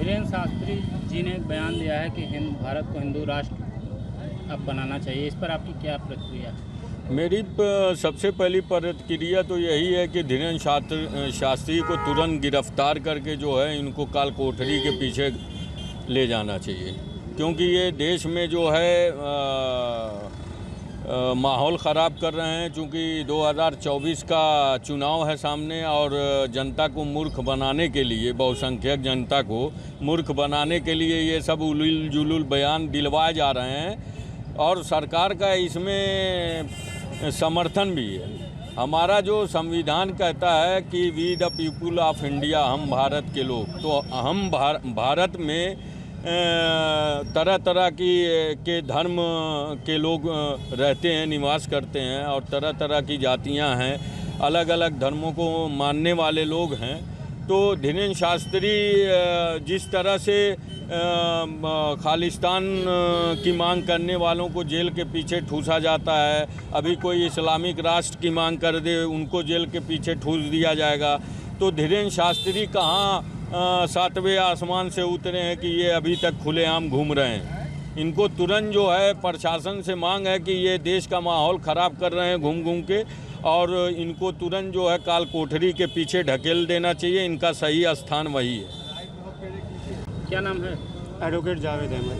धीरेन्द्र शास्त्री जी ने एक बयान दिया है कि भारत को हिंदू राष्ट्र अब बनाना चाहिए, इस पर आपकी क्या प्रतिक्रिया है? मेरी सबसे पहली प्रतिक्रिया तो यही है कि धीरेन्द्र शास्त्री को तुरंत गिरफ्तार करके जो है इनको काल कोठरी के पीछे ले जाना चाहिए, क्योंकि ये देश में जो है माहौल ख़राब कर रहे हैं। चूँकि 2024 का चुनाव है सामने और जनता को मूर्ख बनाने के लिए, बहुसंख्यक जनता को मूर्ख बनाने के लिए ये सब उलूल जुलूल बयान दिलवाए जा रहे हैं और सरकार का इसमें समर्थन भी है। हमारा जो संविधान कहता है कि we the people of India, हम भारत के लोग, तो हम भारत में तरह तरह के धर्म के लोग रहते हैं, निवास करते हैं और तरह तरह की जातियां हैं, अलग अलग धर्मों को मानने वाले लोग हैं। तो धीरेन्द्र शास्त्री जिस तरह से खालिस्तान की मांग करने वालों को जेल के पीछे ठूसा जाता है, अभी कोई इस्लामिक राष्ट्र की मांग कर दे उनको जेल के पीछे ठूस दिया जाएगा। तो धीरेन्द्र शास्त्री कहाँ सातवें आसमान से उतरे हैं कि ये अभी तक खुलेआम घूम रहे हैं। इनको तुरंत जो है प्रशासन से मांग है कि ये देश का माहौल ख़राब कर रहे हैं घूम घूम के, और इनको तुरंत जो है काल कोठरी के पीछे ढकेल देना चाहिए। इनका सही स्थान वही है। क्या नाम है? एडवोकेट जावेद अहमद।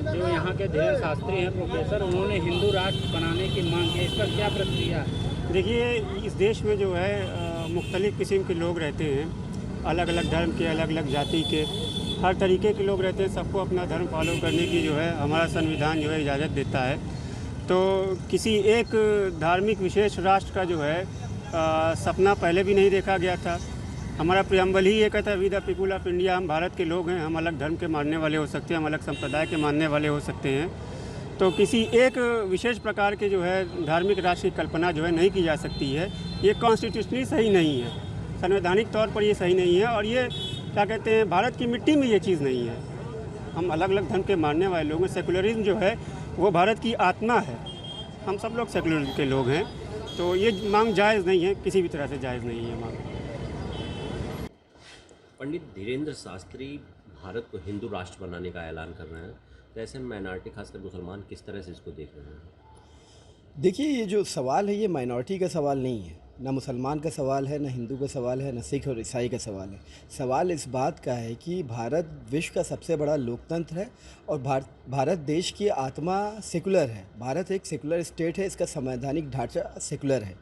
जो यहाँ के धीरेन्द्र शास्त्री हैं प्रोफेसर, उन्होंने हिंदू राष्ट्र बनाने की मांग की, इस पर क्या प्रतिक्रिया है? देखिए, इस देश में जो है मुख्तलिफ़ किस्म के लोग रहते हैं, अलग अलग धर्म के, अलग अलग जाति के, हर तरीके के लोग रहते हैं। सबको अपना धर्म फॉलो करने की जो है हमारा संविधान जो है इजाज़त देता है। तो किसी एक धार्मिक विशेष राष्ट्र का जो है सपना पहले भी नहीं देखा गया था। हमारा प्रियम्बल ही ये कहता है we the people of India, हम भारत के लोग हैं, हम अलग धर्म के मानने वाले हो सकते हैं, हम अलग संप्रदाय के मानने वाले हो सकते हैं। तो किसी एक विशेष प्रकार के जो है धार्मिक राष्ट्र की कल्पना जो है नहीं की जा सकती है। ये कॉन्स्टिट्यूशनली सही नहीं है, संवैधानिक तौर पर ये सही नहीं है, और ये क्या कहते हैं, भारत की मिट्टी में ये चीज़ नहीं है। हम अलग अलग धर्म के मानने वाले लोग हैं। सेकुलरिज्म जो है वो भारत की आत्मा है, हम सब लोग सेकुलर के लोग हैं। तो ये मांग जायज़ नहीं है, किसी भी तरह से जायज़ नहीं है मांग। पंडित धीरेन्द्र शास्त्री भारत को हिंदू राष्ट्र बनाने का ऐलान कर रहे हैं, तो ऐसे में माइनॉरिटी खासकर मुसलमान किस तरह से इसको देख रहे हैं? देखिए, ये जो सवाल है ये माइनॉरिटी का सवाल नहीं है, ना मुसलमान का सवाल है, ना हिंदू का सवाल है, ना सिख और ईसाई का सवाल है। सवाल इस बात का है कि भारत विश्व का सबसे बड़ा लोकतंत्र है और भारत देश की आत्मा सेकुलर है। भारत एक सेकुलर स्टेट है, इसका संवैधानिक ढांचा सेकुलर है।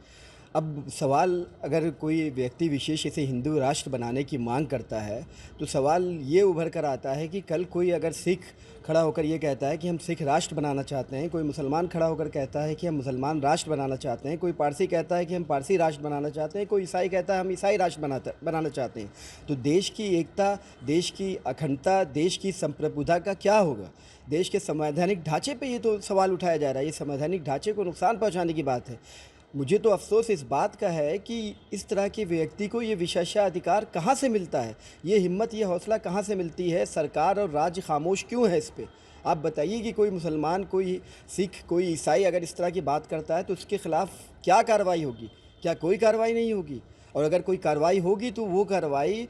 अब सवाल, अगर कोई व्यक्ति विशेष इसे हिंदू राष्ट्र बनाने की मांग करता है तो सवाल ये उभर कर आता है कि कल कोई अगर सिख खड़ा होकर ये कहता है कि हम सिख राष्ट्र बनाना चाहते हैं, कोई मुसलमान खड़ा होकर कहता है कि हम मुसलमान राष्ट्र बनाना चाहते हैं, कोई पारसी कहता है कि हम पारसी राष्ट्र बनाना चाहते हैं, कोई ईसाई कहता है हम ईसाई राष्ट्र बनाना चाहते हैं, तो देश की एकता, देश की अखंडता, देश की संप्रभुता का क्या होगा? देश के संवैधानिक ढांचे पर ये तो सवाल उठाया जा रहा है। ये संवैधानिक ढांचे को नुकसान पहुँचाने की बात है। मुझे तो अफसोस इस बात का है कि इस तरह के व्यक्ति को ये विशेषाधिकार कहाँ से मिलता है, ये हिम्मत, ये हौसला कहाँ से मिलती है? सरकार और राज्य खामोश क्यों है इस पे? आप बताइए कि कोई मुसलमान, कोई सिख, कोई ईसाई अगर इस तरह की बात करता है तो उसके ख़िलाफ़ क्या कार्रवाई होगी? क्या कोई कार्रवाई नहीं होगी? और अगर कोई कार्रवाई होगी तो वो कार्रवाई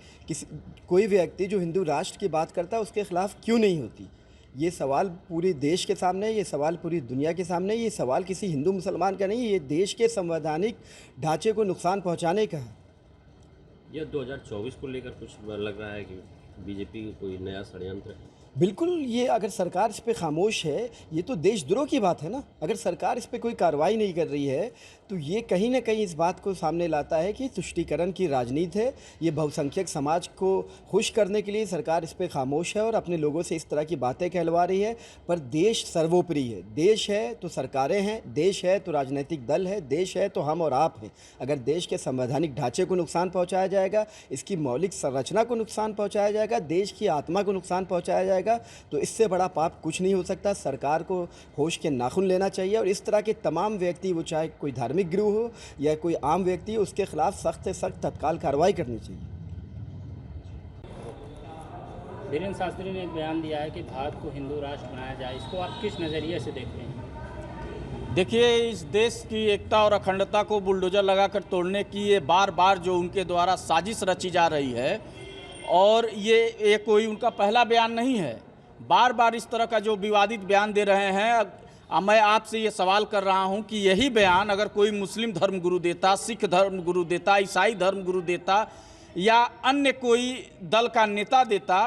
कोई व्यक्ति जो हिंदू राष्ट्र की बात करता है उसके ख़िलाफ़ क्यों नहीं होती? ये सवाल पूरे देश के सामने है, ये सवाल पूरी दुनिया के सामने है, ये सवाल किसी हिंदू मुसलमान का नहीं है, ये देश के संवैधानिक ढांचे को नुकसान पहुंचाने का है। यह 2024 को लेकर कुछ लग रहा है कि बीजेपी कोई नया षड्यंत्र है? बिल्कुल, ये अगर सरकार इस पे खामोश है, ये तो देशद्रोह की बात है ना। अगर सरकार इस पे कोई कार्रवाई नहीं कर रही है तो ये कहीं ना कहीं इस बात को सामने लाता है कि तुष्टीकरण की राजनीति है। ये बहुसंख्यक समाज को खुश करने के लिए सरकार इस पे खामोश है और अपने लोगों से इस तरह की बातें कहलवा रही है। पर देश सर्वोपरि है। देश है तो सरकारें हैं, देश है तो राजनीतिक दल है, देश है तो हम और आप हैं। अगर देश के संवैधानिक ढांचे को नुकसान पहुँचाया जाएगा, इसकी मौलिक संरचना को नुकसान पहुँचाया जाएगा, देश की आत्मा को नुकसान पहुँचाया जाएगा, तो इससे बड़ा पाप कुछ नहीं हो सकता। सरकार को होश के नाखून लेना चाहिए और इस तरह के तमाम व्यक्ति, वो चाहे कोई धार्मिक गिरोह हो या कोई आम व्यक्ति, उसके खिलाफ सख्त से सख्त तत्काल कार्रवाई करनी चाहिए। धीरेन्द्र शास्त्री ने एक बयान दिया है कि भारत को हिंदू राष्ट्र बनाया जाए, इसको आप किस नज़रिए से देख रहे हैं? देखिए, इस देश की एकता और अखंडता को बुलडोजर लगाकर तोड़ने की ये बार बार जो उनके द्वारा साजिश रची जा रही है और ये कोई उनका पहला बयान नहीं है। बार बार इस तरह का जो विवादित बयान दे रहे हैं। मैं आपसे ये सवाल कर रहा हूं कि यही बयान अगर कोई मुस्लिम धर्मगुरु देता, सिख धर्मगुरु देता, ईसाई धर्मगुरु देता या अन्य कोई दल का नेता देता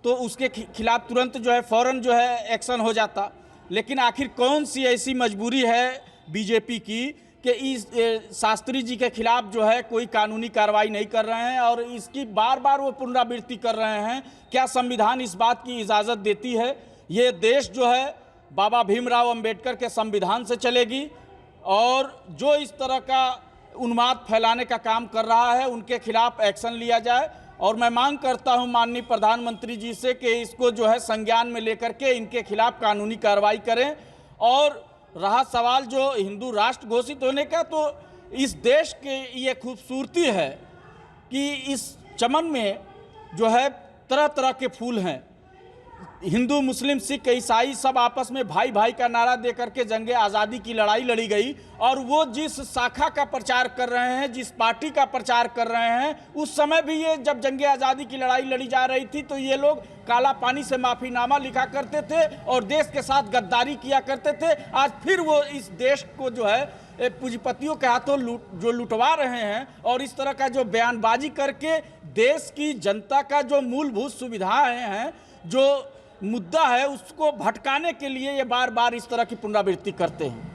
तो उसके खिलाफ तुरंत जो है फ़ौरन जो है एक्शन हो जाता। लेकिन आखिर कौन सी ऐसी मजबूरी है बीजेपी की कि इस शास्त्री जी के खिलाफ जो है कोई कानूनी कार्रवाई नहीं कर रहे हैं और इसकी बार बार वो पुनरावृत्ति कर रहे हैं। क्या संविधान इस बात की इजाज़त देती है? ये देश जो है बाबा भीमराव अंबेडकर के संविधान से चलेगी और जो इस तरह का उन्माद फैलाने का काम कर रहा है उनके खिलाफ एक्शन लिया जाए। और मैं मांग करता हूं माननीय प्रधानमंत्री जी से कि इसको जो है संज्ञान में लेकर के इनके खिलाफ कानूनी कार्रवाई करें। और रहा सवाल जो हिंदू राष्ट्र घोषित होने का, तो इस देश की ये खूबसूरती है कि इस चमन में जो है तरह तरह के फूल हैं। हिंदू, मुस्लिम, सिख, ईसाई सब आपस में भाई भाई का नारा दे करके जंगे आज़ादी की लड़ाई लड़ी गई। और वो जिस शाखा का प्रचार कर रहे हैं, जिस पार्टी का प्रचार कर रहे हैं, उस समय भी ये जब जंगे आज़ादी की लड़ाई लड़ी जा रही थी तो ये लोग काला पानी से माफ़ीनामा लिखा करते थे और देश के साथ गद्दारी किया करते थे। आज फिर वो इस देश को जो है पूंजीपतियों के हाथों लुटवा रहे हैं और इस तरह का जो बयानबाजी करके देश की जनता का जो मूलभूत सुविधाएं हैं, जो मुद्दा है, उसको भटकाने के लिए ये बार बार इस तरह की पुनरावृत्ति करते हैं।